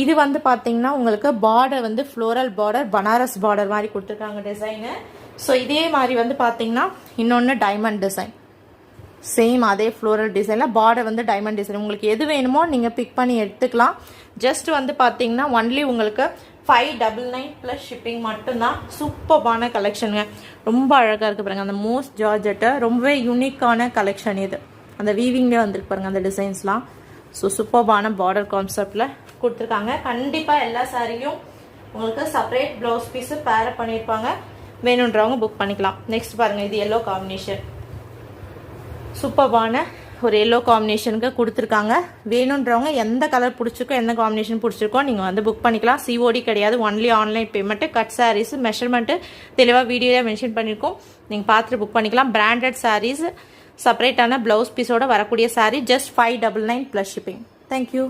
இது வந்து பாத்தீங்கன்னா உங்களுக்கு பார்டர் வந்து ஃப்ளோரல் பார்டர் பனாரஸ் பார்டர் மாதிரி கொடுத்துருக்காங்க டிசைனு. ஸோ இதே மாதிரி வந்து பாத்தீங்கன்னா இன்னொன்று டைமண்ட் டிசைன், சேம் அதே ஃப்ளோரல் டிசைனில் பார்டர் வந்து டைமண்ட் டிசைன். உங்களுக்கு எது வேணுமோ நீங்கள் பிக் பண்ணி எடுத்துக்கலாம். ஜஸ்ட் வந்து பார்த்தீங்கன்னா ஒன்லி உங்களுக்கு 599 ப்ளஸ் ஷிப்பிங் மட்டும்தான். சூப்பரான கலெக்ஷனுங்க, ரொம்ப அழகாக இருக்குது பாருங்கள். அந்த மோஸ்ட் ஜார்ஜெட்டை ரொம்பவே யூனிக்கான கலெக்ஷன் இது. அந்த வீவிங்லேயே வந்துருக்கு பாருங்கள் அந்த டிசைன்ஸ்லாம். ஸோ சூப்பரான பார்டர் கான்செப்டில் கொடுத்துருக்காங்க. கண்டிப்பாக எல்லா சாரியும் உங்களுக்கு செப்பரேட் ப்ளவுஸ் பீஸு பேர் பண்ணியிருப்பாங்க. வேணுன்றவங்க புக் பண்ணிக்கலாம். நெக்ஸ்ட் பாருங்கள், இது எல்லோ காம்பினேஷன், சூப்பரான ஒரு எல்லோ காம்பினேஷனுக்கு கொடுத்துருக்காங்க. வேணுன்றவங்க எந்த கலர் பிடிச்சிருக்கோ எந்த காம்பினேஷன் பிடிச்சிருக்கோ நீங்கள் வந்து புக் பண்ணிக்கலாம். சிஓடி கிடையாது, only online payment. Cut sarees measurement தெளிவாக வீடியோவில் மென்ஷன் பண்ணியிருக்கோம், நீங்கள் பார்த்துட்டு புக் பண்ணிக்கலாம். பிராண்டட் சாரீஸ் செப்பரேட்டான ப்ளவுஸ் பீஸோடு வரக்கூடிய saree just 599 plus shipping. Thank you.